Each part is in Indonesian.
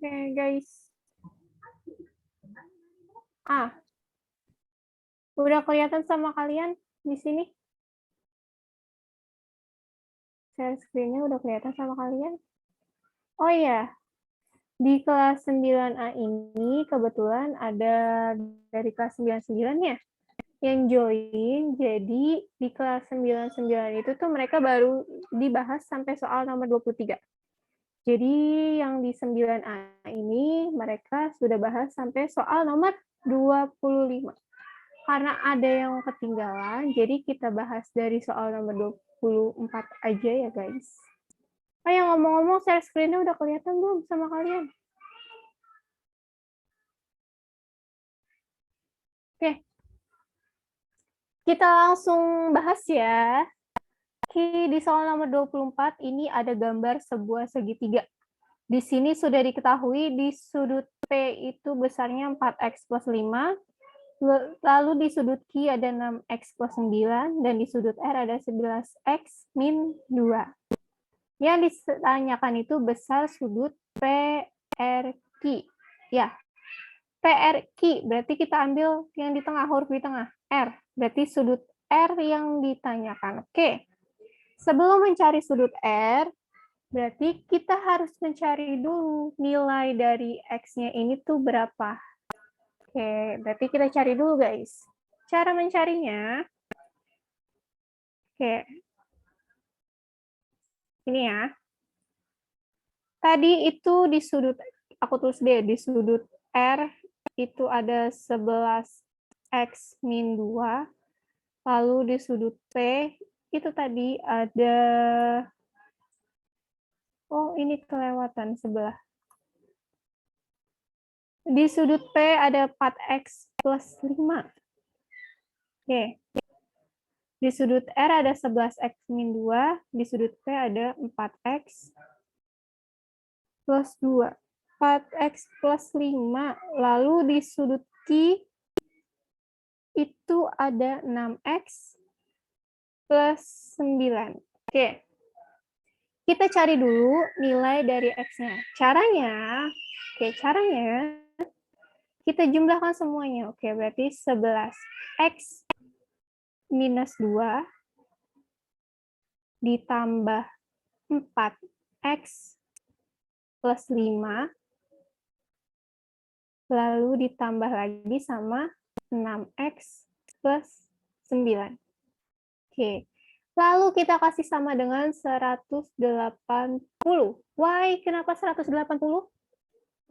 Oke, guys. Udah kelihatan sama kalian di sini? Share screen-nya udah kelihatan sama kalian? Oh iya, di kelas 9A ini kebetulan ada dari kelas 99 ya yang join. Jadi di kelas 99 itu tuh mereka baru dibahas sampai soal nomor 23. Jadi yang di 9A ini mereka sudah bahas sampai soal nomor 25. Karena ada yang ketinggalan, jadi kita bahas dari soal nomor 24 aja ya guys. Oh yang ngomong-ngomong, share screen-nya udah kelihatan belum sama kalian? Oke, kita langsung bahas ya. Di soal nomor 24 ini ada gambar sebuah segitiga. Di sini sudah diketahui di sudut P itu besarnya 4x plus 5, lalu di sudut Q ada 6x plus 9, dan di sudut R ada 11x min 2. Yang ditanyakan itu besar sudut PRQ. Ya, PRQ berarti kita ambil yang di tengah, huruf di tengah, R. Berarti sudut R yang ditanyakan. Oke, sebelum mencari sudut R, berarti kita harus mencari dulu nilai dari X-nya ini tuh berapa. Oke, berarti kita cari dulu guys. Cara mencarinya, oke, ini ya. Tadi itu di sudut, aku tulis deh, di sudut R itu ada 11x min 2, lalu di sudut P itu tadi ada, oh ini kelewatan sebelah. Di sudut P ada 4x plus 5. Oke. Di sudut R ada 11x min 2, di sudut P ada 4x plus 2. 4x plus 5, lalu di sudut Q itu ada 6x plus 9. Oke. Kita cari dulu nilai dari X-nya. Caranya, kita jumlahkan semuanya. Oke, berarti 11x minus 2 ditambah 4x plus 5, lalu ditambah lagi sama 6x plus 9. Oke, lalu kita kasih sama dengan 180. Why? Kenapa 180?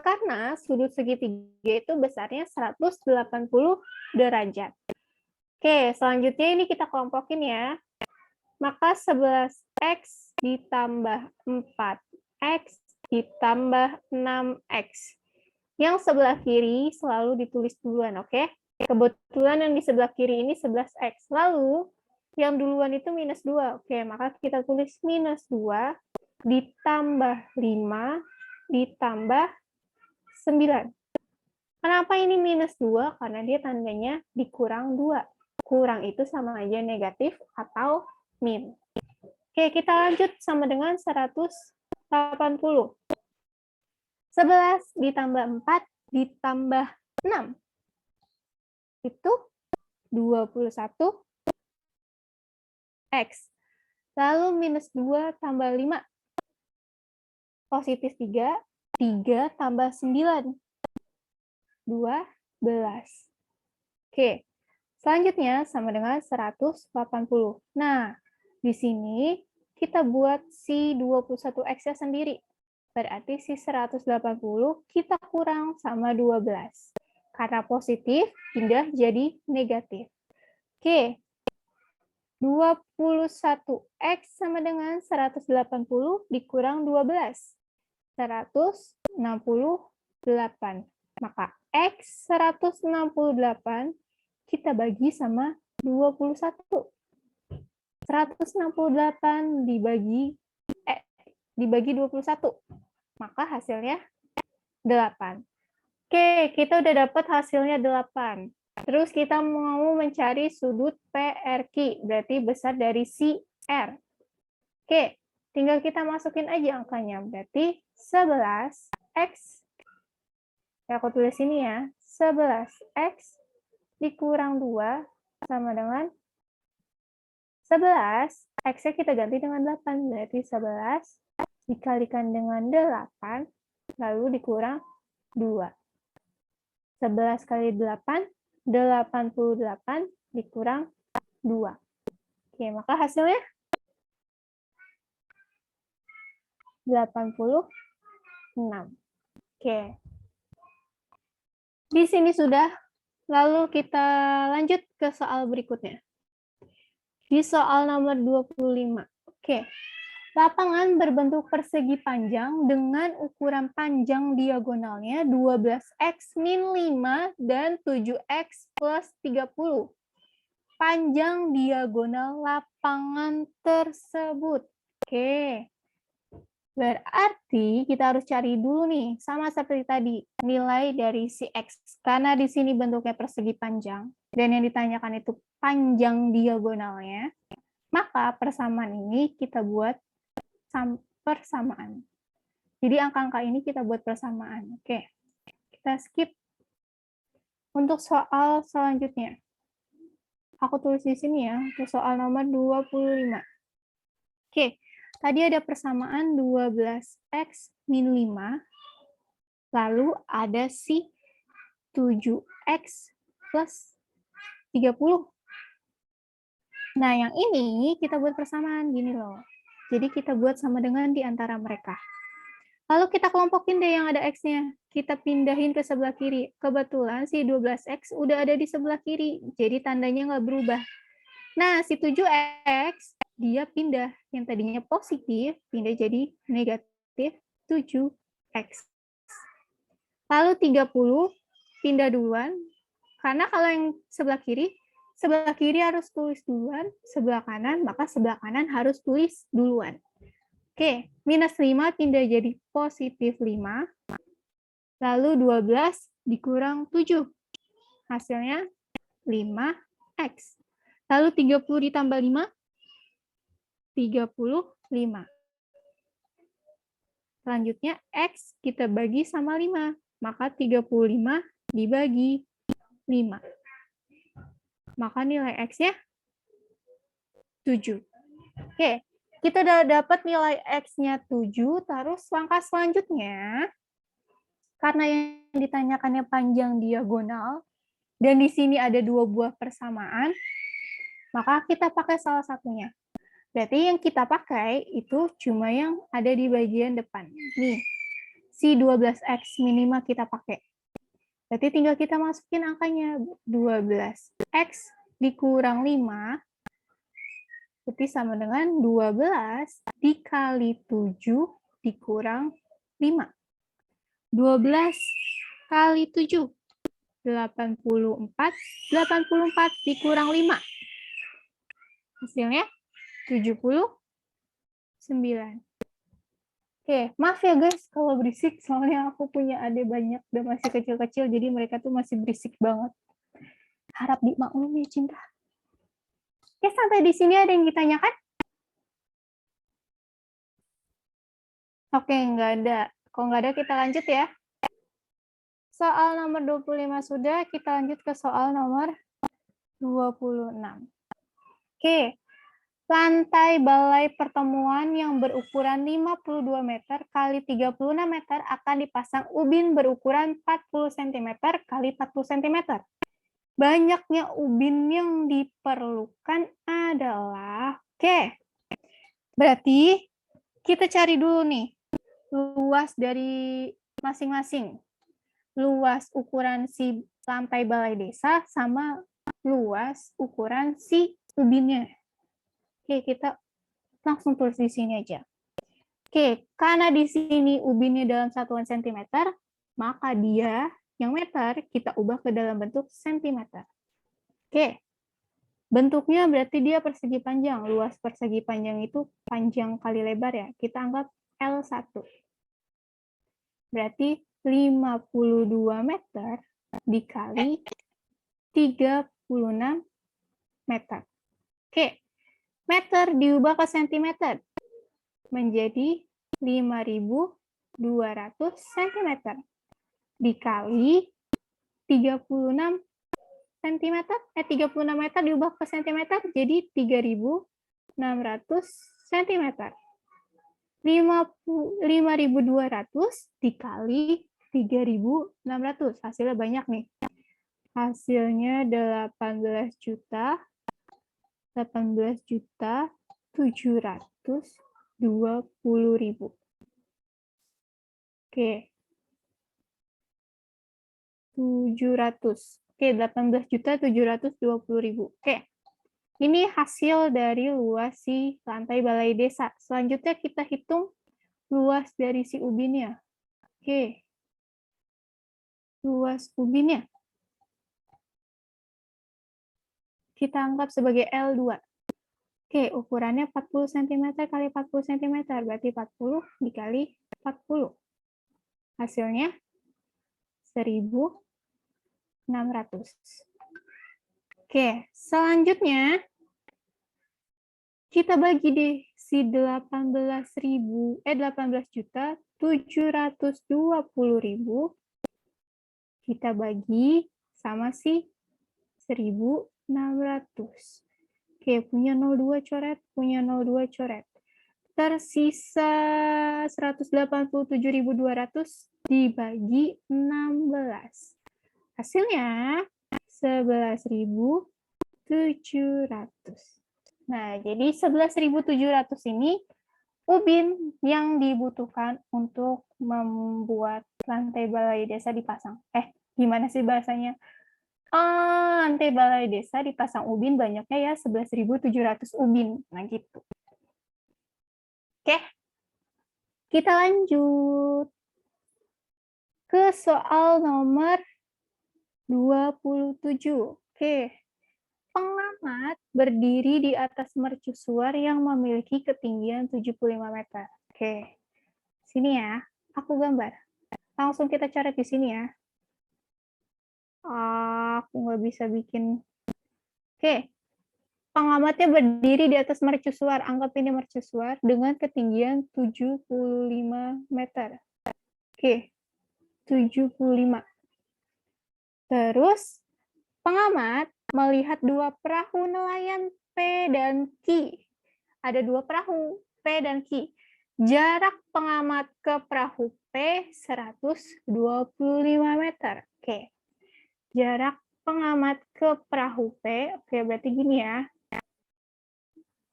Karena sudut segitiga itu besarnya 180 derajat. Oke, selanjutnya ini kita kelompokin ya. Maka 11x ditambah 4x ditambah 6x. Yang sebelah kiri selalu ditulis duluan, oke? Kebetulan yang di sebelah kiri ini 11x. Lalu, yang duluan itu minus 2. Oke, maka kita tulis minus 2 ditambah 5 ditambah 9. Kenapa ini minus 2? Karena dia tandanya dikurang 2. Kurang itu sama aja negatif atau min. Oke, kita lanjut sama dengan 180. 11 ditambah 4 ditambah 6. Itu 21x. Lalu minus 2 tambah 5. Positif 3. 3 tambah 9. 12. Oke. Selanjutnya sama dengan 180. Nah, di sini kita buat si 21x-nya sendiri. Berarti si 180 kita kurang sama 12. Karena positif, pindah jadi negatif. Oke. 21x sama dengan 180 dikurang 12. 168. Maka X 168 kita bagi sama 21. 168 dibagi 21. Maka hasilnya 8. Oke, kita udah dapat hasilnya 8. Terus kita mau mencari sudut PRQ, berarti besar dari si R. Oke, tinggal kita masukin aja angkanya, berarti 11x Aku tulis ini ya, 11x dikurang 2 sama dengan 11. X-nya kita ganti dengan 8, berarti 11 dikalikan dengan 8, lalu dikurang 2. 11 kali 8, 88 dikurang 2. Oke, maka hasilnya 86. Oke. Di sini sudah, lalu kita lanjut ke soal berikutnya. Di soal nomor 25. Oke. Lapangan berbentuk persegi panjang dengan ukuran panjang diagonalnya 12x min 5 dan 7x plus 30. Panjang diagonal lapangan tersebut. Oke. Berarti kita harus cari dulu nih, sama seperti tadi, nilai dari si X. Karena di sini bentuknya persegi panjang, dan yang ditanyakan itu panjang diagonalnya, maka persamaan ini kita buat persamaan. Jadi angka-angka ini kita buat persamaan. Oke, kita skip. Untuk soal selanjutnya, aku tulis di sini ya, untuk soal nomor 25. Oke, tadi ada persamaan 12x min 5, lalu ada si 7x plus 30. Nah, yang ini kita buat persamaan gini loh. Jadi kita buat sama dengan di antara mereka. Lalu kita kelompokin deh yang ada X-nya. Kita pindahin ke sebelah kiri. Kebetulan si 12X udah ada di sebelah kiri. Jadi tandanya nggak berubah. Nah, si 7X, dia pindah. Yang tadinya positif, pindah jadi negatif 7X. Lalu 30, pindah duluan. Karena kalau yang sebelah kiri harus tulis duluan, sebelah kanan, maka sebelah kanan harus tulis duluan. Oke, minus 5 pindah jadi positif 5, lalu 12 dikurang 7. Hasilnya 5x. Lalu 30 ditambah 5, 35. Selanjutnya, x kita bagi sama 5, maka 35 dibagi 5. Maka nilai X-nya 7. Oke, kita udah dapat nilai X-nya 7, terus langkah selanjutnya, karena yang ditanyakannya panjang diagonal, dan di sini ada 2 buah persamaan, maka kita pakai salah satunya. Berarti yang kita pakai itu cuma yang ada di bagian depan. Nih, si 12X min 5 kita pakai. Berarti tinggal kita masukin angkanya, 12X dikurang 5, berarti sama dengan 12 dikali 7 dikurang 5. 12 kali 7, 84. 84 dikurang 5. Hasilnya 79. Oke, maaf ya guys kalau berisik, soalnya aku punya adik banyak dan masih kecil-kecil, jadi mereka tuh masih berisik banget. Harap dimaklumi ya, cinta. Oke, sampai di sini ada yang ditanyakan? Oke, nggak ada. Kalau nggak ada, kita lanjut ya. Soal nomor 25 sudah, kita lanjut ke soal nomor 26. Oke, lantai balai pertemuan yang berukuran 52 meter kali 36 meter akan dipasang ubin berukuran 40 cm kali 40 cm. Banyaknya ubin yang diperlukan adalah, oke, berarti kita cari dulu nih, luas dari masing-masing. Luas ukuran si lantai balai desa sama luas ukuran si ubinnya. Oke, kita langsung tulis di sini aja. Oke, karena di sini ubinnya dalam satuan sentimeter, maka dia yang meter kita ubah ke dalam bentuk sentimeter. Oke, bentuknya berarti dia persegi panjang. Luas persegi panjang itu panjang kali lebar ya. Kita anggap L1. Berarti 52 meter dikali 36 meter. Oke, meter diubah ke sentimeter menjadi 5.200 cm. dikali 36 cm, 36 meter diubah ke cm, jadi 3.600 cm. 5.200 dikali 3.600, hasilnya banyak nih. Hasilnya 18.720.000. Oke. 700. Oke, 18.720.000. Oke. Ini hasil dari luas si lantai balai desa. Selanjutnya kita hitung luas dari si ubinnya. Oke. Luas ubinnya kita anggap sebagai L2. Oke, ukurannya 40 cm kali 40 cm, berarti 40 dikali 40. Hasilnya 1.600. Oke, selanjutnya kita bagi deh si 18.720.000 kita bagi sama si 1.600. Oke, punya 02 coret, punya 02 coret. Tersisa 187.200 dibagi 16. Hasilnya 11.700. Nah, jadi 11.700 ini ubin yang dibutuhkan untuk membuat lantai balai desa dipasang. Gimana sih bahasanya? Lantai balai desa dipasang ubin banyaknya ya 11.700 ubin. Nah, gitu. Oke. Kita lanjut ke soal nomor 27. Oke. Pengamat berdiri di atas mercusuar yang memiliki ketinggian 75 meter. Oke. Sini ya, aku gambar. Langsung kita coret di sini ya. Aku nggak bisa bikin. Oke. Pengamatnya berdiri di atas mercusuar. Anggap ini mercusuar dengan ketinggian 75 meter. Oke. 75. Terus, pengamat melihat dua perahu nelayan P dan Q. Ada dua perahu, P dan Q. Jarak pengamat ke perahu P 125 meter. Oke. Jarak pengamat ke perahu P, oke, berarti gini ya.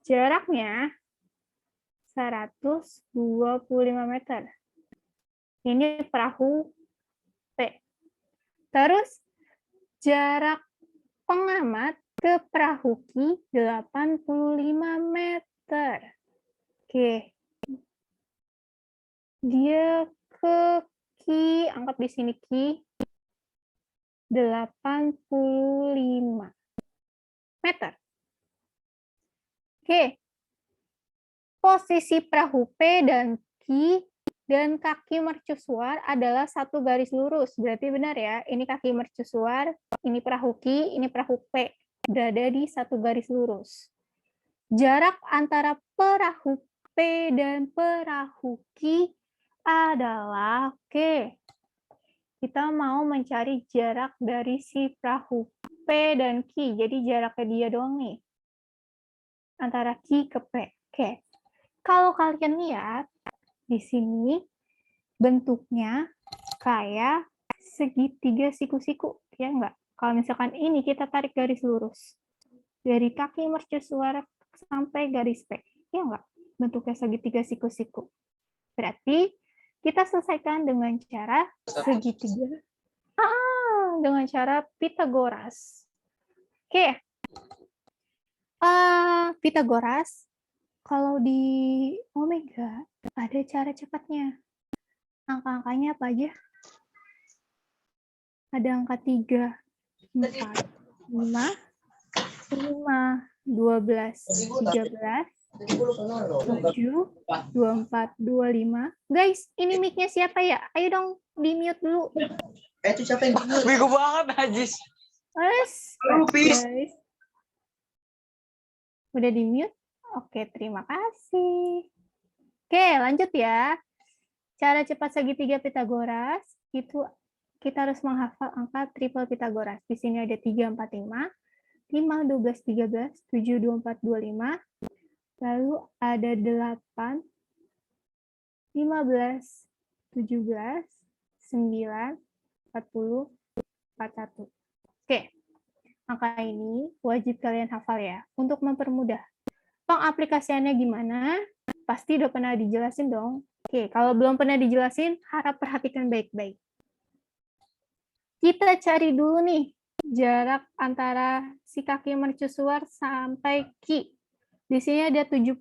Jaraknya 125 meter. Ini perahu P. Terus, jarak pengamat ke perahu Q 85 meter. Oke. Dia ke Q, anggap di sini Q 85 meter. Oke. Posisi perahu P dan Q dan kaki mercusuar adalah satu garis lurus. Berarti benar ya, ini kaki mercusuar, ini perahu Q, ini perahu P. Berada di satu garis lurus. Jarak antara perahu P dan perahu Q adalah, oke, kita mau mencari jarak dari si perahu P dan Q. Jadi jaraknya dia doang nih. Antara Q ke P. Oke. Kalau kalian lihat, di sini bentuknya kayak segitiga siku-siku, ya enggak? Kalau misalkan ini kita tarik garis lurus. Dari kaki mercusuar sampai garis P. Ya enggak? Bentuknya segitiga siku-siku. Berarti kita selesaikan dengan cara segitiga. Dengan cara Pythagoras. Oke. Pythagoras, kalau di omega ada cara cepatnya. Angka-angkanya apa aja? Ada angka 3, 4, 5, 12, 13, 7, 24, 25. Guys, ini mic-nya siapa ya? Ayo dong, di-mute dulu. Itu siapa yang di-mute? Bego banget, Najis. Guys. Udah di-mute? Oke, terima kasih. Oke, lanjut ya. Cara cepat segitiga Pythagoras itu kita harus menghafal angka triple Pitagoras. Di sini ada 3, 4, 5, 5, 12, 13, 7, 24, 25, lalu ada 8, 15, 17, 9, 40, 41. Oke, angka ini wajib kalian hafal ya, untuk mempermudah. Pengaplikasiannya gimana? Pasti udah pernah dijelasin dong. Oke, kalau belum pernah dijelasin, harap perhatikan baik-baik. Kita cari dulu nih, jarak antara si kaki mercusuar sampai ki. Di sini ada 75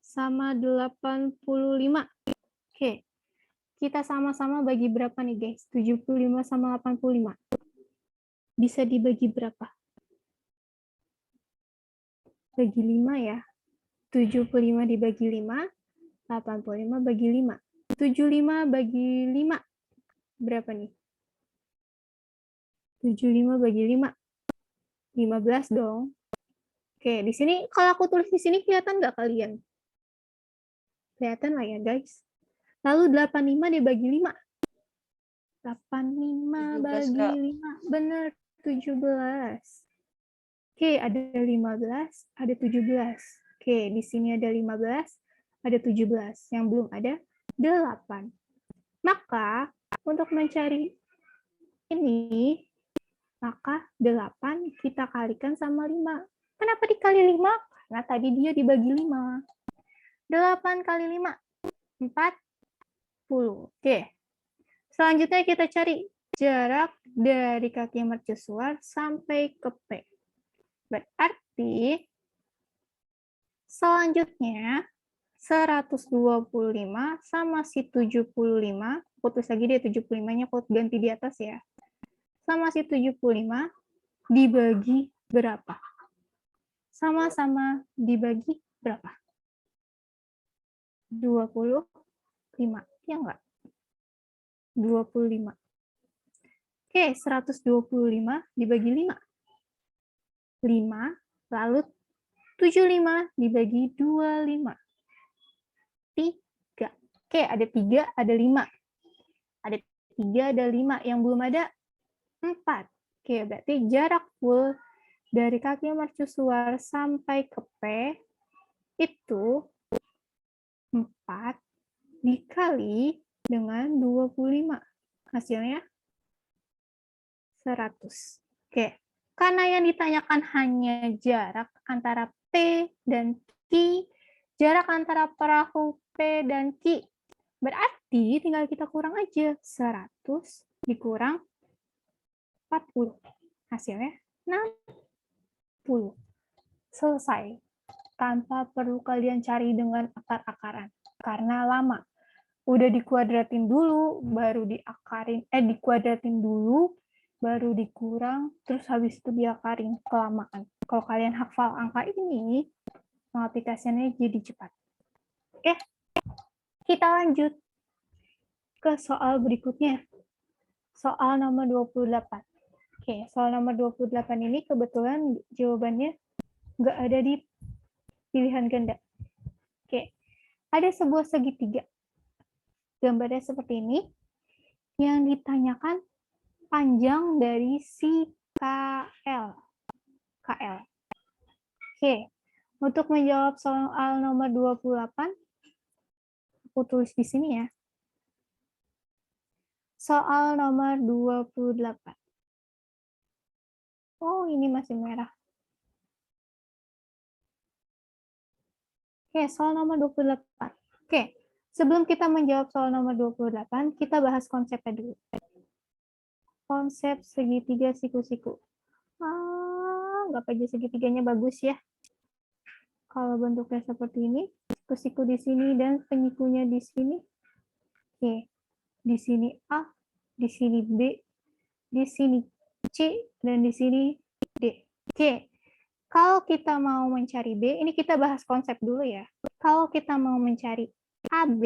sama 85. Oke, kita sama-sama bagi berapa nih guys? 75 sama 85. Bisa dibagi berapa? Bagi 5 ya. 75 dibagi 5, 85 bagi 5. 75 bagi 5. Berapa nih? 75 bagi 5. 15 dong. Oke, di sini kalau aku tulis di sini kelihatan nggak kalian? Kelihatan lah ya, guys. Lalu 85 dibagi 5. 85 bagi 5. Benar, 17. Oke, ada 15, ada 17. Oke, di sini ada 15, ada 17. Yang belum ada 8. Maka, untuk mencari ini, maka 8 kita kalikan sama 5. Kenapa dikali 5? Karena tadi dia dibagi 5. 8 kali 5, 40. Oke. Selanjutnya kita cari jarak dari kaki mercusuar sampai ke P. Berarti selanjutnya 125 sama si 75, putus lagi dia 75-nya, aku ganti di atas ya. Sama si 75 dibagi berapa? Sama-sama dibagi berapa? 25. Ya enggak? 25. Oke, 125 dibagi 5. 5, lalu 75 dibagi 25. 3. Oke, ada 3, ada 5. Ada 3, ada 5. Yang belum ada 4. Oke, berarti jarak full dari kaki mercusuar sampai ke P itu 4 dikali dengan 25. Hasilnya 100. Oke, karena yang ditanyakan hanya jarak antara P dan Q, jarak antara perahu P dan Q, berarti tinggal kita kurang aja. 100 dikurang 40. Hasilnya 60. Selesai. Tanpa perlu kalian cari dengan akar-akaran. Karena lama. Udah dikuadratin dulu, baru diakarin. Dikuadratin dulu, baru dikurang, terus habis itu diakarin. Kelamaan. Kalau kalian hafal angka ini, pengaplikasiannya jadi cepat. Oke, kita lanjut ke soal berikutnya. Soal nomor 28. Oke, soal nomor 28 ini kebetulan jawabannya nggak ada di pilihan ganda. Oke, ada sebuah segitiga. Gambarnya seperti ini. Yang ditanyakan panjang dari si KL. KL. Oke, untuk menjawab soal nomor 28, aku tulis di sini ya. Soal nomor 28. Oh, ini masih merah. Oke, soal nomor 28. Oke, sebelum kita menjawab soal nomor 28, kita bahas konsepnya dulu. Konsep segitiga siku-siku. Nggak aja segitiganya bagus ya. Kalau bentuknya seperti ini, siku-siku di sini dan penyikunya di sini. Oke, di sini A, di sini B, di sini C, dan di sini D. Oke, kalau kita mau mencari B, ini kita bahas konsep dulu ya. Kalau kita mau mencari AB,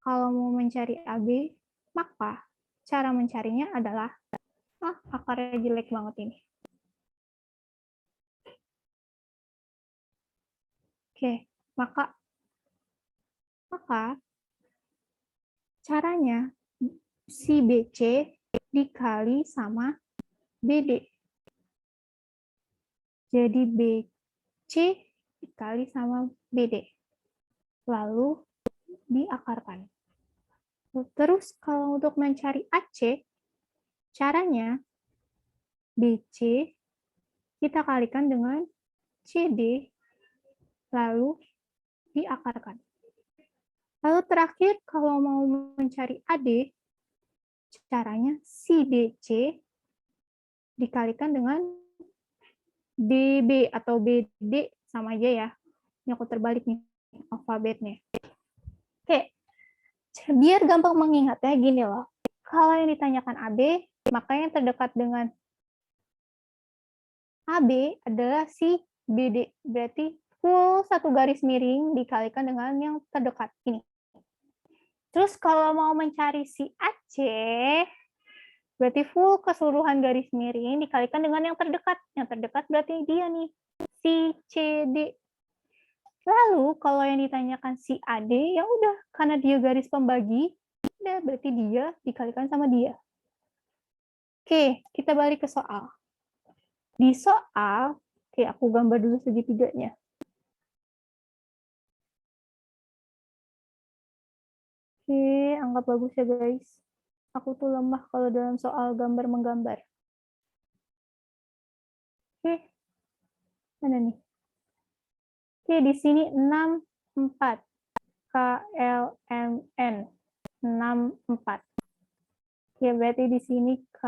kalau mau mencari AB, maka cara mencarinya adalah, akarnya jelek banget ini. Oke, maka caranya si BC dikali sama BD. Jadi BC dikali sama BD. Lalu diakarkan. Terus kalau untuk mencari AC, caranya BC kita kalikan dengan CD, lalu diakarkan. Lalu terakhir, kalau mau mencari AD, caranya si DC dikalikan dengan DB atau BD, sama aja ya. Ini aku terbalik nih alfabetnya. Oke, biar gampang mengingatnya gini loh. Kalau yang ditanyakan AB, maka yang terdekat dengan AB adalah si BD. Berarti full satu garis miring dikalikan dengan yang terdekat. Ini. Terus kalau mau mencari si AC, berarti full keseluruhan garis miring dikalikan dengan yang terdekat. Yang terdekat berarti dia nih, si CD. Lalu kalau yang ditanyakan si AD, ya udah, karena dia garis pembagi, udah berarti dia dikalikan sama dia. Oke, kita balik ke soal. Di soal, oke, aku gambar dulu segitiganya. Oke, anggap bagus ya guys. Aku tuh lemah kalau dalam soal gambar menggambar. Oke, mana nih? Oke, di sini 64. KLMN 64. Oke, berarti di sini K,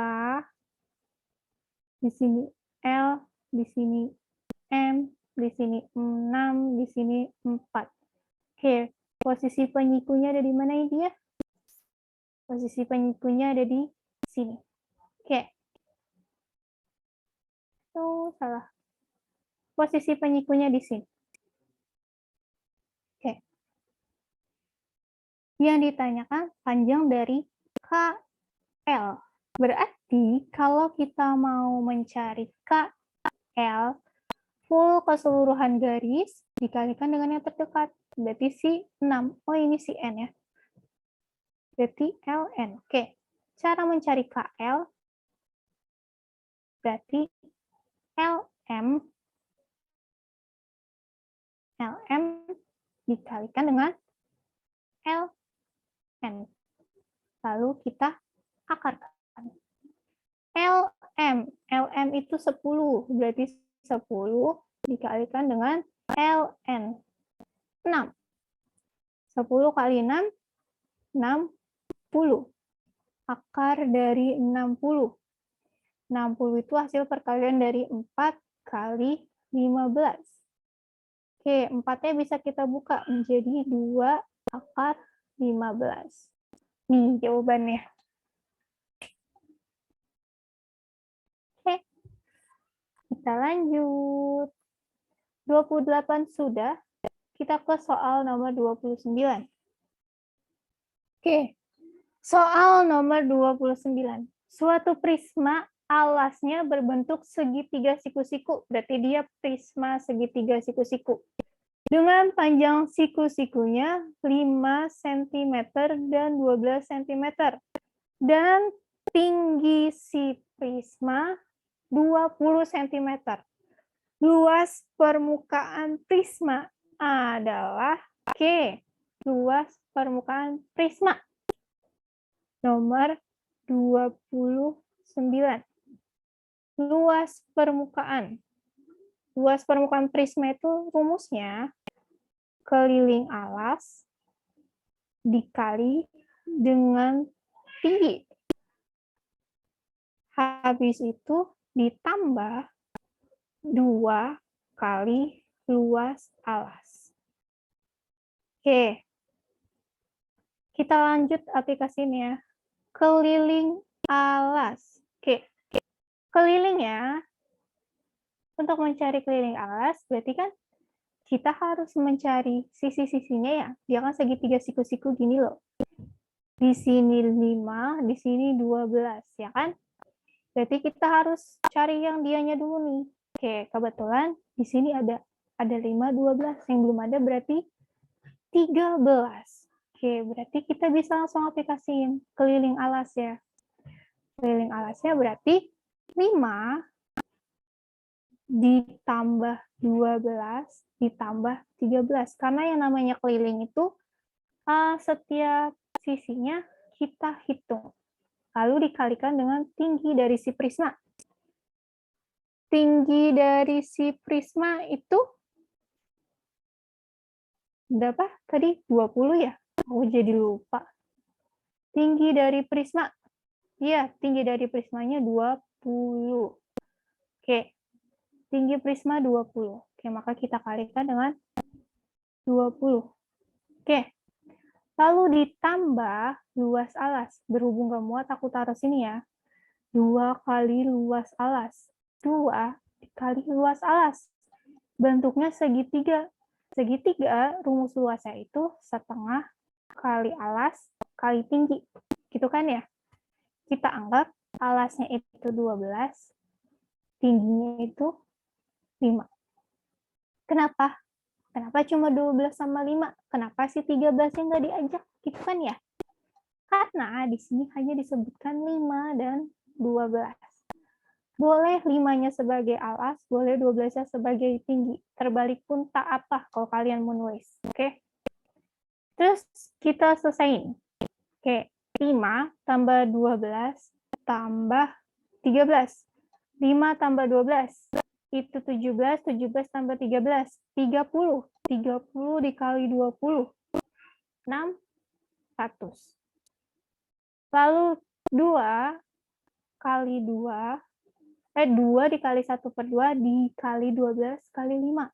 di sini L, di sini M, di sini 6, di sini 4. Oke, posisi penyikunya ada di mana ini ya? Posisi penyikunya ada di sini. Oke. Oh, salah. Posisi penyikunya di sini. Oke. Yang ditanyakan panjang dari KL. Berarti kalau kita mau mencari KL, full keseluruhan garis dikalikan dengan yang terdekat. Berarti si 6. Oh, ini si N ya. Berarti LN. Oke. Cara mencari KL berarti LM dikalikan dengan LN. Lalu kita akarkan. LM itu 10. Berarti 10 dikalikan dengan LN. 6. 10 kali 6, 60. Akar dari 60. 60 itu hasil perkalian dari 4 kali 15. Oke, 4-nya bisa kita buka menjadi 2 akar 15. Nih jawabannya. Oke, kita lanjut. 28 sudah, kita ke soal nomor 29. Oke, soal nomor 29. Suatu prisma alasnya berbentuk segitiga siku-siku, berarti dia prisma segitiga siku-siku. Dengan panjang siku-sikunya 5 cm dan 12 cm. Dan tinggi si prisma 20 cm. Luas permukaan prisma adalah K. Luas permukaan prisma. Nomor 29. Luas permukaan. Luas permukaan prisma itu rumusnya keliling alas dikali dengan tinggi. Habis itu ditambah 2 kali luas alas. Oke. Kita lanjut aplikasinya. Keliling alas. Oke. Keliling ya. Untuk mencari keliling alas, berarti kan kita harus mencari sisi-sisinya ya. Dia kan segitiga siku-siku gini loh. Di sini 5, di sini 12, ya kan? Berarti kita harus cari yang dianya dulu nih. Oke, kebetulan di sini ada 5, 12. Yang belum ada berarti 13. Oke, berarti kita bisa langsung aplikasiin keliling alas ya. Keliling alasnya berarti 5 ditambah 12 ditambah 13. Karena yang namanya keliling itu setiap sisinya kita hitung. Lalu dikalikan dengan tinggi dari si prisma. Tinggi dari si prisma itu berapa? Tadi 20 ya? Aku jadi lupa. Tinggi dari prisma. Iya, tinggi dari prismanya 20. Oke. Tinggi prisma 20. Oke, maka kita kalikan dengan 20. Oke. Lalu ditambah luas alas. Berhubung gak muat, aku taruh sini ya. 2 kali luas alas. 2 dikali luas alas. Bentuknya segitiga. Segitiga, rumus luasnya itu setengah kali alas kali tinggi. Gitu kan ya? Kita anggap alasnya itu 12, tingginya itu 5. Kenapa? Kenapa cuma 12 sama 5? Kenapa sih 13 yang nggak diajak? Gitu kan ya? Karena di sini hanya disebutkan 5 dan 12. Boleh 5-nya sebagai alas, boleh 12-nya sebagai tinggi. Terbalik pun tak apa kalau kalian mau nulis. Oke? Terus kita selesaiin. Oke, 5 tambah 12 tambah 13. 5 tambah 12 itu 17, 17 tambah 13, 30. 30 dikali 20, 600. Lalu 2 kali 2, 2 dikali 1/2 dikali 12 kali 5.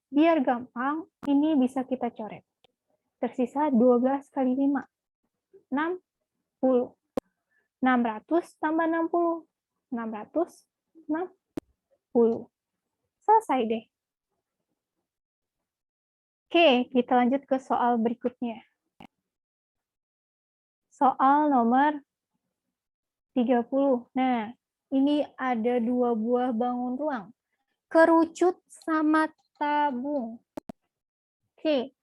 Biar gampang, ini bisa kita coret. Tersisa 12 kali 5, 60. 600 tambah 60, 660. Selesai deh. Oke, kita lanjut ke soal berikutnya. Soal nomor 30. Nah, ini ada 2 buah bangun ruang. Kerucut sama tabung. Oke,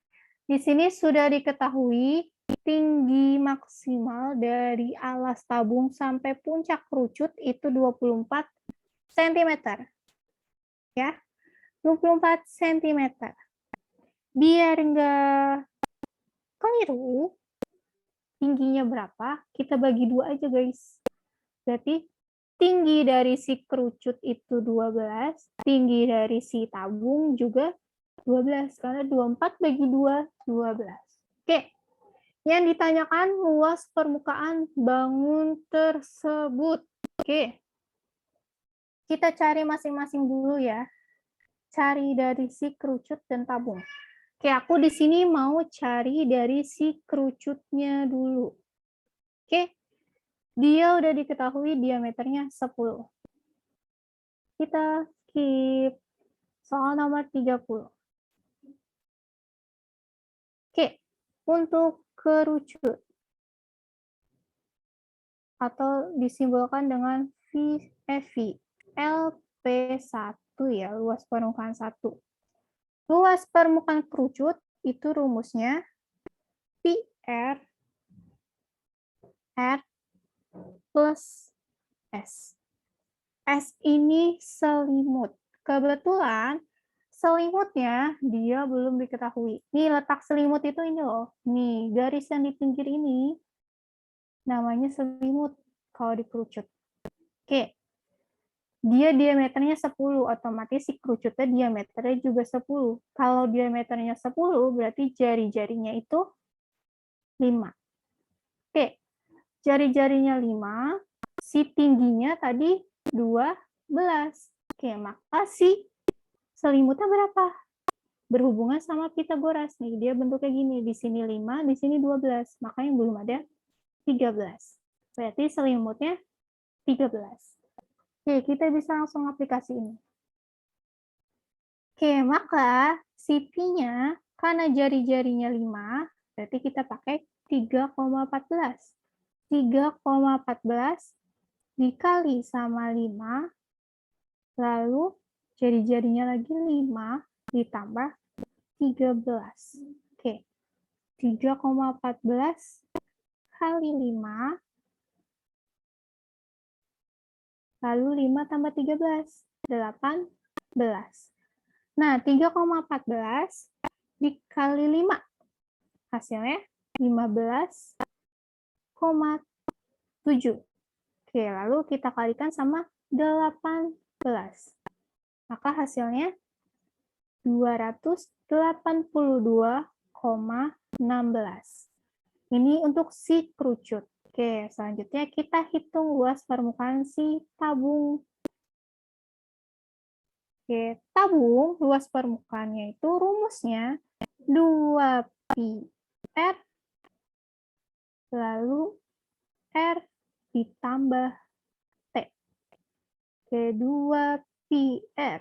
di sini sudah diketahui tinggi maksimal dari alas tabung sampai puncak kerucut itu 24 cm. Ya, 24 cm. Biar enggak keliru, tingginya berapa, kita bagi 2 aja guys. Berarti tinggi dari si kerucut itu 12, tinggi dari si tabung juga 12, karena 24 bagi 2, 12. Oke, yang ditanyakan luas permukaan bangun tersebut. Oke, kita cari masing-masing dulu ya. Cari dari si kerucut dan tabung. Oke, aku di sini mau cari dari si kerucutnya dulu. Oke, dia udah diketahui diameternya 10. Kita skip soal nomor 30. Oke, untuk kerucut atau disimbolkan dengan VFV, LP1 ya, luas permukaan 1. Luas permukaan kerucut itu rumusnya PR R plus S. S ini selimut. Kebetulan selimutnya dia belum diketahui. Nih letak selimut itu ini loh. Nih garis yang di pinggir ini namanya selimut kalau dikerucut. Oke. Dia diameternya 10, otomatis si kerucutnya diameternya juga 10. Kalau diameternya 10 berarti jari-jarinya itu 5. Oke. Jari-jarinya 5, si tingginya tadi 12. Oke, maka si selimutnya berapa? Berhubungan sama Pitagoras nih. Dia bentuknya gini, di sini 5, di sini 12. Makanya belum ada 13. Berarti selimutnya 13. Oke, kita bisa langsung aplikasi ini. Oke, maka si Pi-nya, karena jari-jarinya 5, berarti kita pakai 3,14. 3,14 dikali sama 5, lalu jari-jarinya lagi 5 ditambah 13. Oke, 3,14 kali 5, lalu 5 tambah 13, 18. Nah, 3,14 dikali 5, hasilnya 15,7. Oke, lalu kita kalikan sama 18. Maka hasilnya 282,16. Ini untuk si kerucut. Oke, selanjutnya kita hitung luas permukaan si tabung. Oke, tabung luas permukaannya itu rumusnya 2pi R lalu R ditambah T. Oke, 2pi R.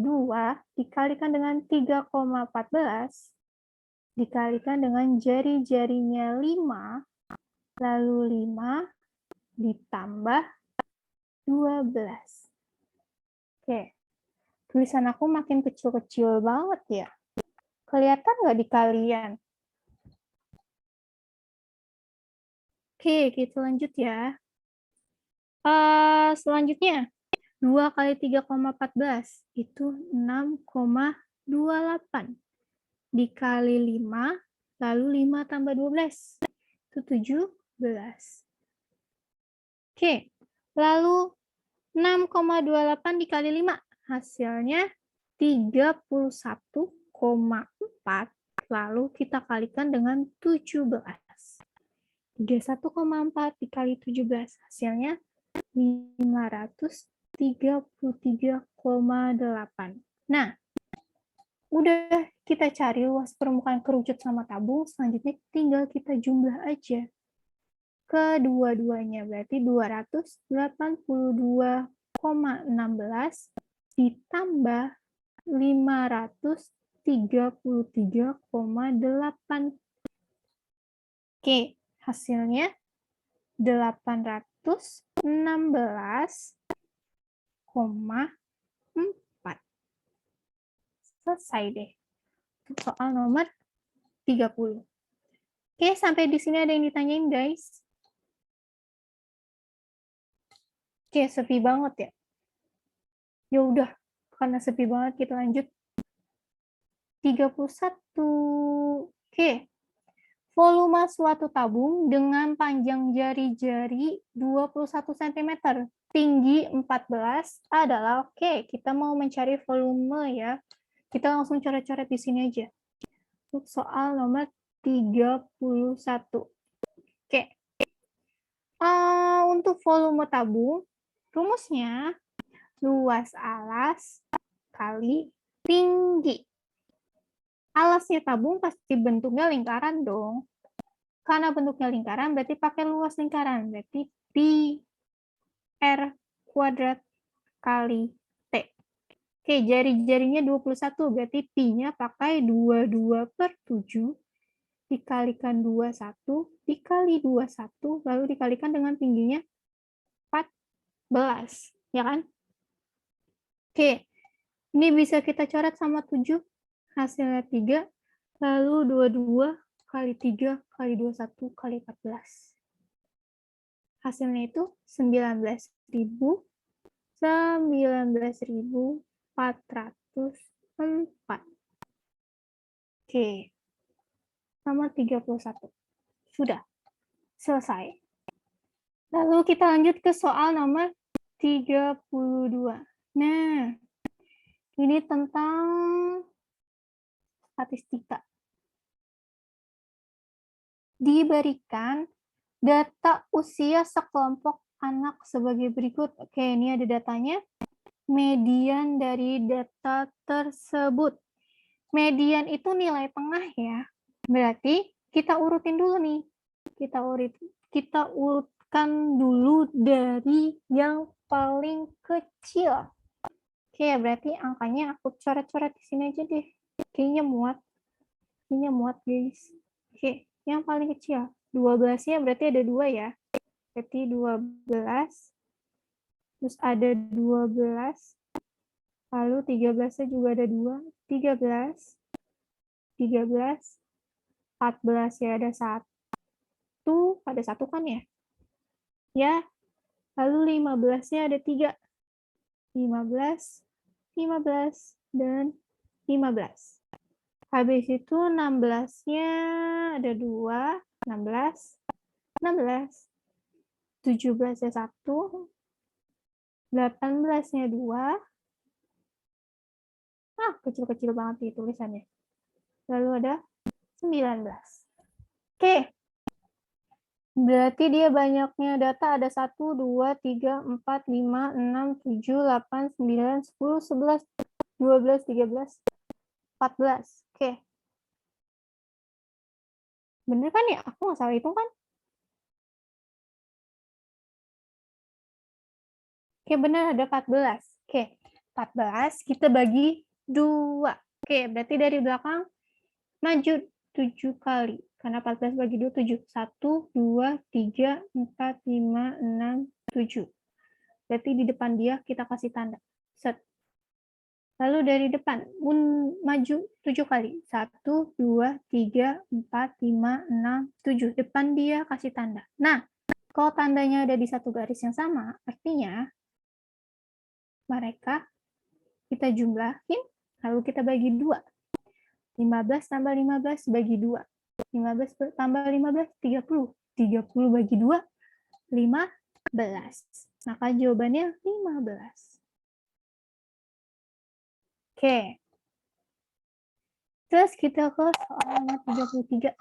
2 dikalikan dengan 3,14 dikalikan dengan jari-jarinya 5, lalu 5 ditambah 12. Oke, tulisan aku makin kecil-kecil banget ya. Kelihatan nggak di kalian? Oke, kita lanjut ya. Selanjutnya, 2 kali 3,14 itu 6,28. Dikali 5, lalu 5 tambah 12. Itu 17. Oke, lalu 6,28 dikali 5. Hasilnya 31,4. Lalu kita kalikan dengan 17. 31,4 dikali 17. Hasilnya 533,8. Nah, udah kita cari luas permukaan kerucut sama tabung, selanjutnya tinggal kita jumlah aja. Kedua-duanya berarti 282,16 ditambah 533,8. Oke, hasilnya 816,4. Selesai deh. Soal nomor 30. Oke, sampai di sini ada yang ditanyain, guys? Oke, sepi banget ya. Ya udah, karena sepi banget kita lanjut. 31. Oke. Volume suatu tabung dengan panjang jari-jari 21 cm, tinggi 14 adalah, oke, kita mau mencari volume ya. Kita langsung coret-coret di sini aja. Untuk soal nomor 31. Oke. Untuk volume tabung, rumusnya luas alas kali tinggi. Alasnya tabung pasti bentuknya lingkaran dong. Karena bentuknya lingkaran, berarti pakai luas lingkaran. Berarti pi R kuadrat kali T. Oke, jari-jarinya 21, berarti pi-nya pakai 22/7 dikalikan 21 dikali 21, lalu dikalikan dengan tingginya 14. Ya kan? Oke, ini bisa kita coret sama 7, hasilnya 3, lalu 22 kali 3 kali 21 kali 14. Hasilnya itu 19.404. Oke, nomor 31. Sudah selesai. Lalu kita lanjut ke soal nomor 32. Nah, ini tentang statistika. Diberikan data usia sekelompok anak sebagai berikut. Oke, ini ada datanya. Median dari data tersebut. Median itu nilai tengah ya. Berarti kita urutin dulu nih. Kita urutkan dulu dari yang paling kecil. Oke, berarti angkanya aku coret-coret di sini aja deh. Kayaknya muat. Guys. Oke, yang paling kecil. 12-nya berarti ada 2 ya. Berarti 12. Terus ada 12. Lalu 13-nya juga ada 2. 13. 13. 14 ya ada 1, ada 1 kan ya? Ya, lalu 15-nya ada 3. 15, 15, dan 15. Habis itu 16-nya ada 2, 16, 16. 17-nya 1, 18-nya 2. Kecil-kecil banget di tulisannya. Lalu ada 19. Oke. Berarti dia banyaknya data ada 1, 2, 3, 4, 5, 6, 7, 8, 9, 10, 11, 12, 13, 14. Oke. Bener kan ya? Aku nggak salah hitung kan? Oke, benar ada 14. Oke, 14 kita bagi 2. Oke, berarti dari belakang maju 7 kali. Karena 14 bagi 2, 7. 1, 2, 3, 4, 5, 6, 7. Berarti di depan dia kita kasih tanda. Set. Lalu dari depan, maju 7 kali. 1, 2, 3, 4, 5, 6, 7. Depan dia kasih tanda. Nah, kalau tandanya ada di satu garis yang sama, artinya mereka kita jumlahin, lalu kita bagi 2. 15 tambah 15 bagi 2. 15 tambah 15, 30. 30 bagi 2, 15. Maka jawabannya 15. Oke. Terus kita ke soal nomor 33.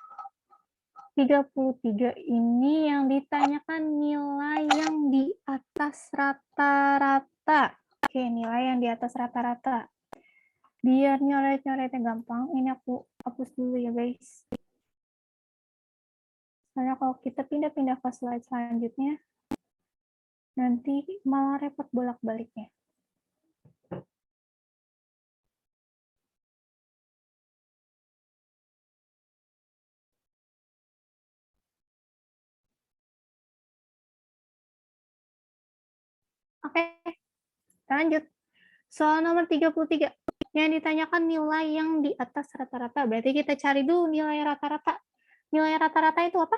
33 ini yang ditanyakan nilai yang di atas rata-rata. Oke, nilai yang di atas rata-rata. Biar nyoret-nyoretnya gampang, ini aku hapus dulu ya guys. Karena kalau kita pindah-pindah ke slide selanjutnya, nanti malah repot bolak-baliknya. Oke, lanjut. Soal nomor 33. Yang ditanyakan nilai yang di atas rata-rata. Berarti kita cari dulu nilai rata-rata. Nilai rata-rata itu apa?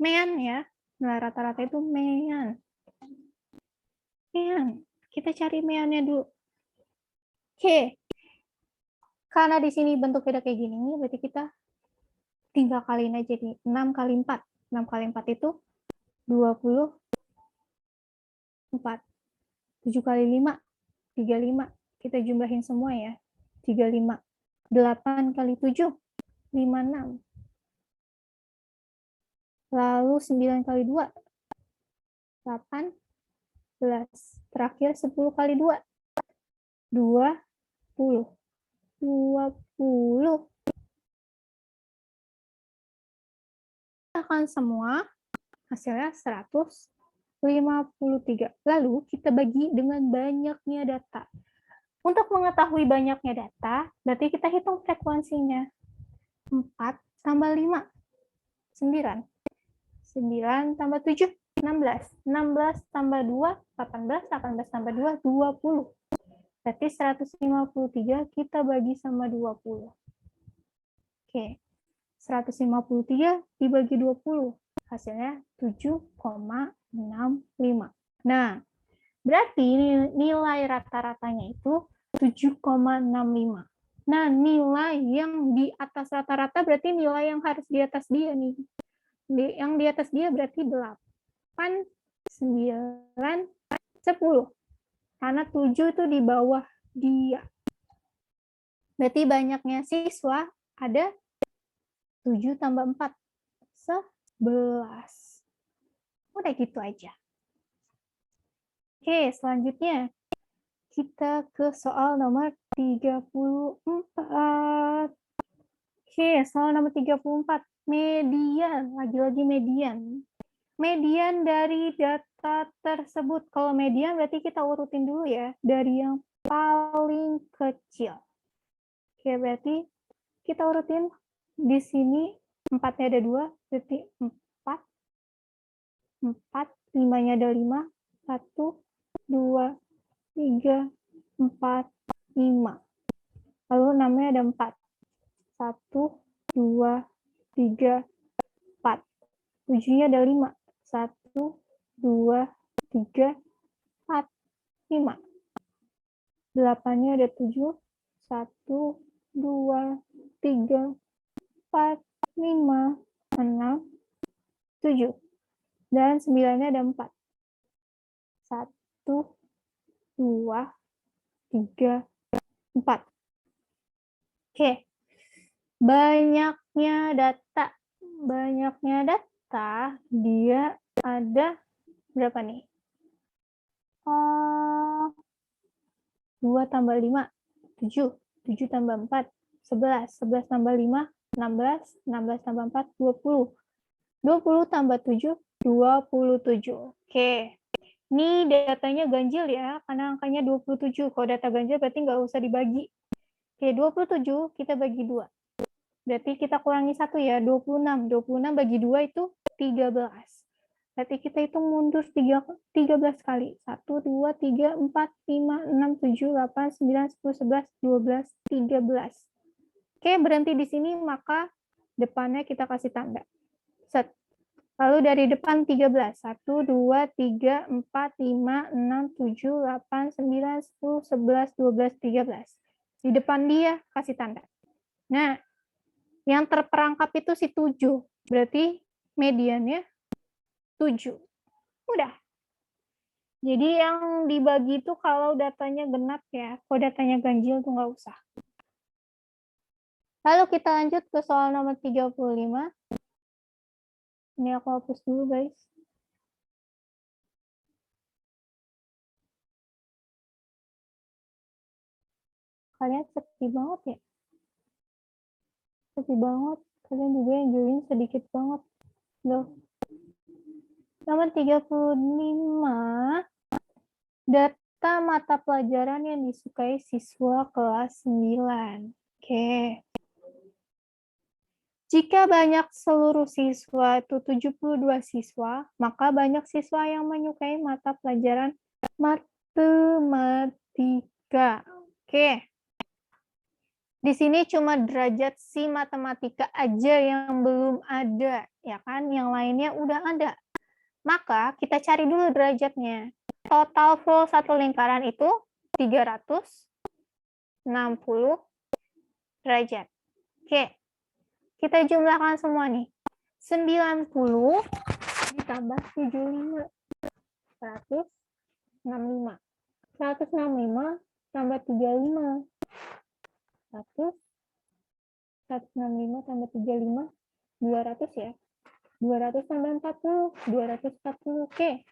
Mean ya. Nilai rata-rata itu mean. Mean. Kita cari meannya dulu. Oke. Karena di sini bentuknya kayak gini, berarti kita tinggal kaliin aja nih. 6 kali 4. 6 kali 4 itu 24. 7 kali 5, 35. Kita jumlahin semua ya. 35. 8 kali 7, 56. Lalu 9 kali 2, 18. Terakhir 10 kali 2, 20. 20. Akan semua hasilnya 153. Lalu kita bagi dengan banyaknya data. Untuk mengetahui banyaknya data, berarti kita hitung frekuensinya. 4 tambah 5, 9. 9 tambah 7, 16. 16 tambah 2, 18. 18 tambah 2, 20. Berarti 153 kita bagi sama 20. Oke. 153 dibagi 20. Hasilnya 7,65. Nah, berarti nilai rata-ratanya itu 7,65. Nah, nilai yang di atas rata-rata berarti nilai yang harus di atas dia nih. Yang di atas dia berarti 8, 9, 10. Karena 7 itu di bawah dia. Berarti banyaknya siswa ada 7 tambah 4. 11. Udah gitu aja. Oke, selanjutnya kita ke soal nomor 34. Oke, soal nomor 34. Median, lagi-lagi median. Median dari data tersebut. Kalau median berarti kita urutin dulu ya, dari yang paling kecil. Oke, berarti kita urutin di sini 4-nya ada 2, berarti 4. 4, 5-nya ada 5, 1, 2, 3, 4, 5. Lalu 6-nya ada 4. 1, 2, 3, 4. 7-nya ada 5. 1, 2, 3, 4, 5. 8-nya ada 7. 1, 2, 3, 4, 5, 6, 7. Dan 9-nya ada 4. 1, 2, 3, 4. Oke. Banyaknya data. Dia ada berapa nih? 2 tambah 5, 7. 7 tambah 4, 11. 11 tambah 5, 16. 16 tambah 4, 20. 20 tambah 7, 27. Oke. Ini datanya ganjil ya, karena angkanya 27. Kalau data ganjil berarti nggak usah dibagi. Oke, 27 kita bagi 2. Berarti kita kurangi 1 ya, 26. 26 bagi 2 itu 13. Berarti kita hitung mundur 13 kali. 1, 2, 3, 4, 5, 6, 7, 8, 9, 10, 11, 12, 13. Oke, berhenti di sini, maka depannya kita kasih tanda. Set. Lalu dari depan 13. 1, 2, 3, 4, 5, 6, 7, 8, 9, 10, 11, 12, 13. Di depan dia kasih tanda. Nah, yang terperangkap itu si 7. Berarti mediannya 7. Udah. Jadi yang dibagi itu kalau datanya genap ya. Kalau datanya ganjil tuh nggak usah. Lalu kita lanjut ke soal nomor 35. Ini aku hapus dulu, guys. Kalian sepi banget ya? Sepi banget. Kalian juga yang join sedikit banget. Loh. Nomor 35. Data mata pelajaran yang disukai siswa kelas 9. Oke. Jika banyak seluruh siswa itu 72 siswa, maka banyak siswa yang menyukai mata pelajaran matematika. Oke. Di sini cuma derajat si matematika aja yang belum ada, ya kan? Yang lainnya udah ada. Maka kita cari dulu derajatnya. Total full satu lingkaran itu 360 derajat. Oke. Kita jumlahkan semua nih. 90 ditambah 75. 165. 165 tambah 35. 165 tambah 35, 200 ya. 200 tambah 40, 240. Oke.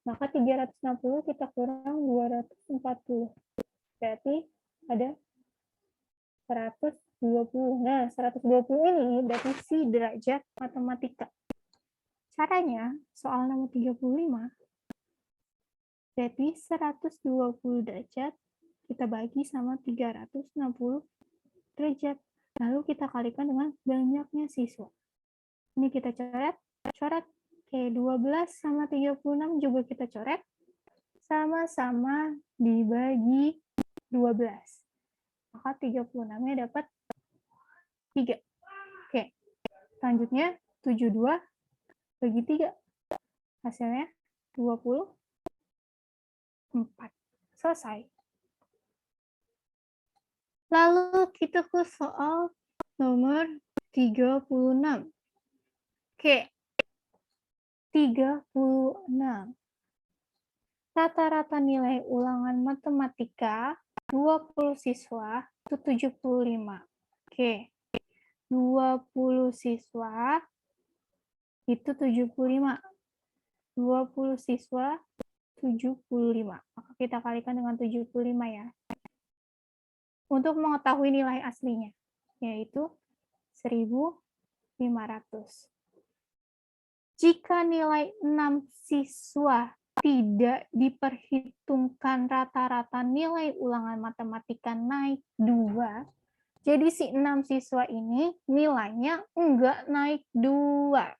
Maka 360 kita kurang 240. Berarti ada 120. Nah, 120 ini berarti si derajat matematika. Caranya, soal nomor 35, berarti 120 derajat kita bagi sama 360 derajat. Lalu kita kalikan dengan banyaknya siswa. Ini kita coret. Oke, 12 sama 36 juga kita coret. Sama-sama dibagi 12. Maka 36-nya dapat 3. Oke, selanjutnya 72 bagi 3. Hasilnya 24. Selesai. Lalu kita ke soal nomor 36. Oke. 36. Rata-rata nilai ulangan matematika 20 siswa itu 75. Oke. 20 siswa itu 75. 20 siswa 75. Maka kita kalikan dengan 75 ya. Untuk mengetahui nilai aslinya, yaitu 1.500. Jika nilai 6 siswa tidak diperhitungkan rata-rata nilai ulangan matematika naik 2, jadi si 6 siswa ini nilainya enggak naik 2.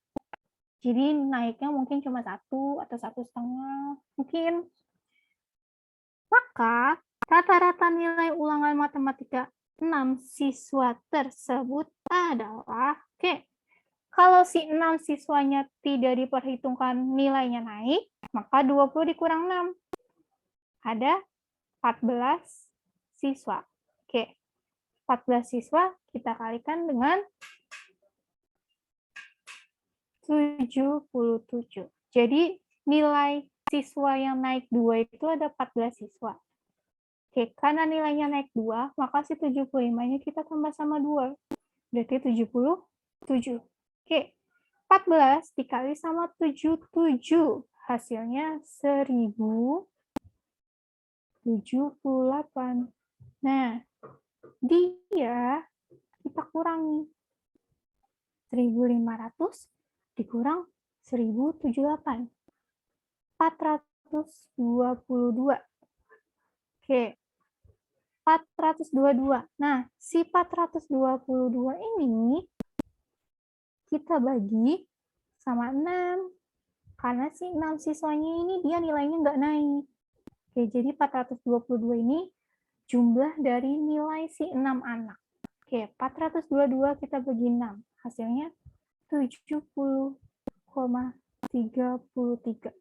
Jadi naiknya mungkin cuma 1 atau 1,5 mungkin. Maka rata-rata nilai ulangan matematika 6 siswa tersebut adalah, kalau si 6 siswanya tidak diperhitungkan nilainya naik, maka 20 dikurang 6. Ada 14 siswa. 14 siswa kita kalikan dengan 77. Jadi nilai siswa yang naik 2 itu ada 14 siswa. Karena nilainya naik 2, maka si 75-nya kita tambah sama 2. Berarti 77. 14 dikali sama 77. Hasilnya 1078. Nah, dia kita kurangi. 1500 dikurang 1078. 422. 422. Nah, si 422 ini kita bagi sama 6. Karena si 6 siswanya ini dia nilainya nggak naik. Jadi 422 ini jumlah dari nilai si 6 anak. 422 kita bagi 6. Hasilnya 70,33.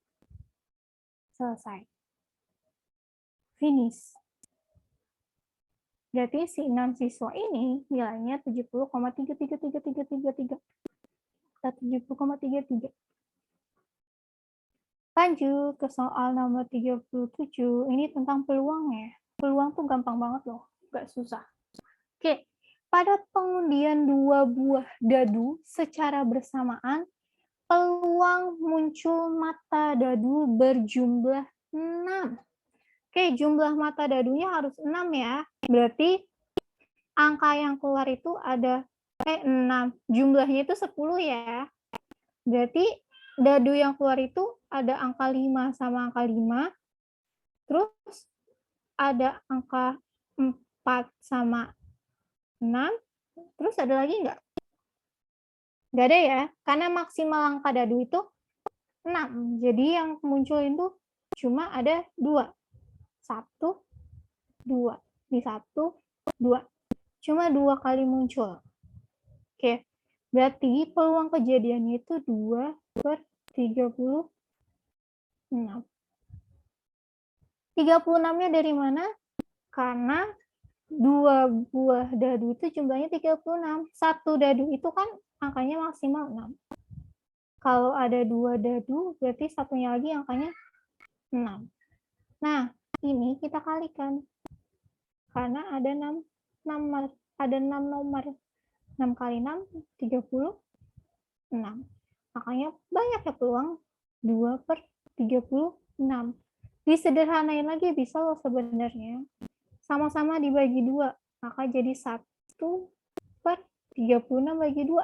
Selesai. Finish. Berarti si 6 siswa ini nilainya 70,333333. 70,33. Lanjut ke soal nomor 37. Ini tentang peluang ya. Peluang tuh gampang banget loh. Nggak susah. Pada pengundian 2 buah dadu secara bersamaan, peluang muncul mata dadu berjumlah 6. Jumlah mata dadunya harus 6 ya. Berarti angka yang keluar itu ada 6. Jumlahnya itu 10 ya. Berarti dadu yang keluar itu ada angka 5 sama angka 5. Terus ada angka 4 sama 6. Terus ada lagi nggak? Nggak ada ya, karena maksimal angka dadu itu 6. Jadi yang muncul itu cuma ada 2. 1, 2. Di 1, 2. Cuma 2 kali muncul. Berarti peluang kejadiannya itu 2/36. 36-nya dari mana? Karena 2 buah dadu itu jumlahnya 36. 1 dadu itu kan angkanya maksimal 6. Kalau ada 2 dadu, berarti satunya lagi angkanya 6. Nah, ini kita kalikan. Karena ada 6 nomor. 6 kali 6, 36. Makanya banyak ya peluang 2/36. Disederhanain lagi bisa loh sebenarnya. Sama-sama dibagi 2. Maka jadi 1/36 bagi 2.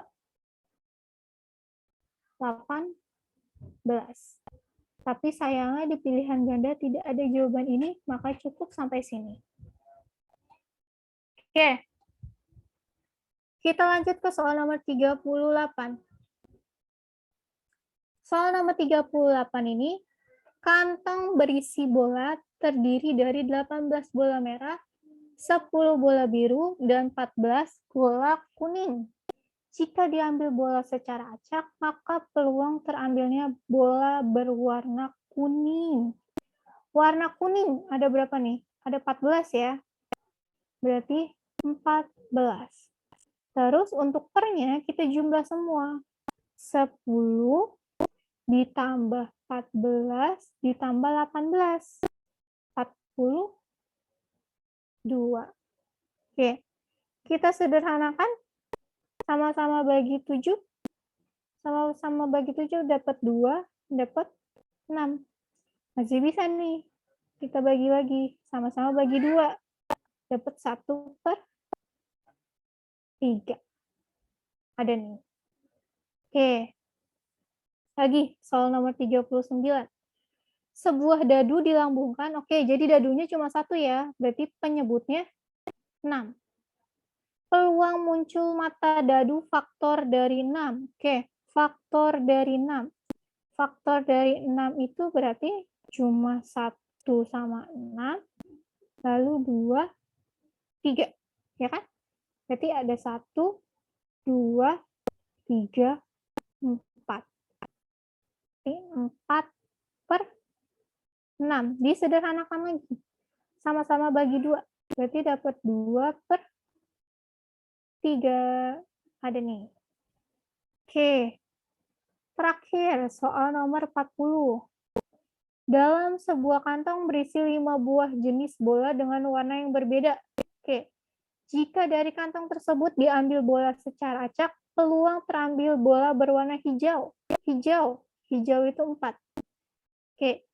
18. Tapi sayangnya di pilihan ganda tidak ada jawaban ini, maka cukup sampai sini. Kita lanjut ke soal nomor 38. Soal nomor 38 ini, kantong berisi bola terdiri dari 18 bola merah, 10 bola biru, dan 14 bola kuning. Jika diambil bola secara acak, maka peluang terambilnya bola berwarna kuning. Warna kuning ada berapa nih? Ada 14 ya. Berarti 14. Terus untuk pernya kita jumlah semua. 10 ditambah 14 ditambah 18. 42. Kita sederhanakan. Sama-sama bagi 7. Sama-sama bagi 7 dapat 2, dapat 6. Masih bisa nih. Kita bagi lagi. Sama-sama bagi 2. Dapat 1/3. Ada nih. Lagi, soal nomor 39. Sebuah dadu dilambungkan. Jadi dadunya cuma 1 ya. Berarti penyebutnya 6. Peluang muncul mata dadu faktor dari 6. Faktor dari 6. Faktor dari 6 itu berarti cuma 1 sama 6. Lalu 2, 3. Ya kan? Berarti ada 1, 2, 3, 4. Ini 4 per 6. Disederhanakan lagi. Sama-sama bagi 2. Berarti dapat 2 per 3. Ada nih. Oke. Terakhir, soal nomor 40. Dalam sebuah kantong berisi 5 buah jenis bola dengan warna yang berbeda. Oke. Jika dari kantong tersebut diambil bola secara acak, peluang terambil bola berwarna hijau. Hijau itu 4. Oke.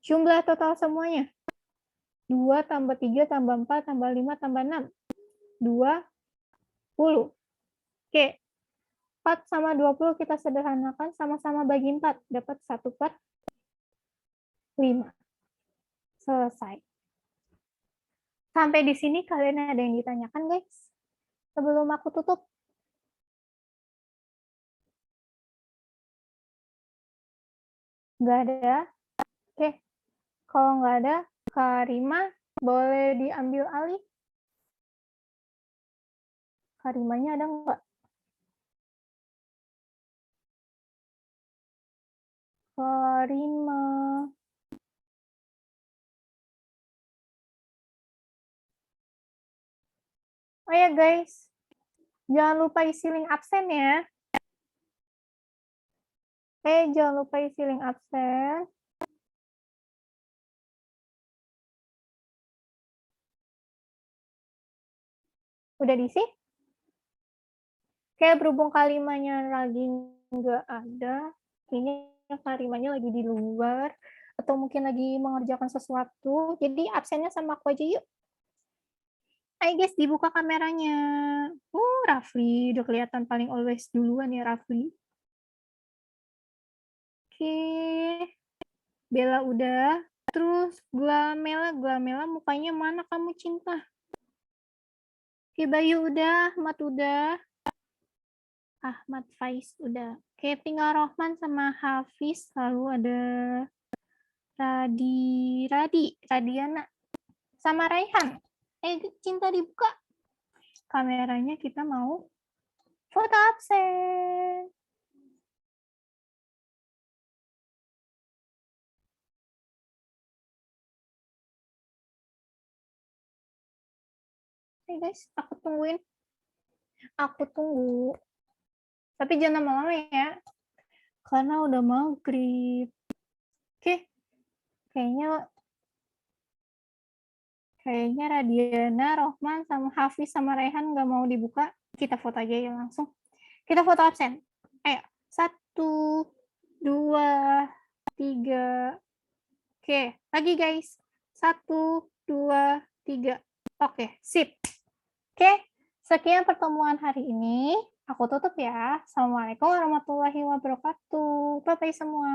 Jumlah total semuanya. 2 tambah 3 tambah 4 tambah 5 tambah 6. 20. Oke. 4 sama 20 kita sederhanakan, sama-sama bagi 4. Dapat 1 per 5. Selesai. Sampai di sini kalian ada yang ditanyakan, guys? Sebelum aku tutup. Nggak ada? Oke. Kalau nggak ada, Kak Rima boleh diambil alih? Kak Rimanya ada nggak? Kak Rima. Oh ya guys, jangan lupa isi link absen ya. Jangan lupa isi link absen. Udah diisi? Kayak berhubung kalimanya lagi nggak ada, ini kalimanya lagi di luar, atau mungkin lagi mengerjakan sesuatu, jadi absennya sama aku aja yuk. Hai guys, dibuka kameranya. Rafli, udah kelihatan paling always duluan ya Rafli. Oke, Bella udah. Terus Glamela mukanya mana kamu cinta? Oke, Bayu udah, Ahmad udah. Ahmad Faiz udah. Oke, tinggal Rohman sama Hafiz, lalu ada Radiana sama Raihan. Cinta dibuka. Kameranya kita mau foto absen. Guys, aku tungguin. Aku tunggu. Tapi jangan lama-lama ya. Karena udah maghrib. Oke. Kayaknya Radiana, Rohman, sama Hafiz, sama Rehan nggak mau dibuka. Kita foto aja ya langsung. Kita foto absen. Ayo. 1, 2, 3. Oke. Lagi guys. 1, 2, 3. Oke. Sip. Oke. Sekian pertemuan hari ini. Aku tutup ya. Assalamualaikum warahmatullahi wabarakatuh. Bye-bye semua.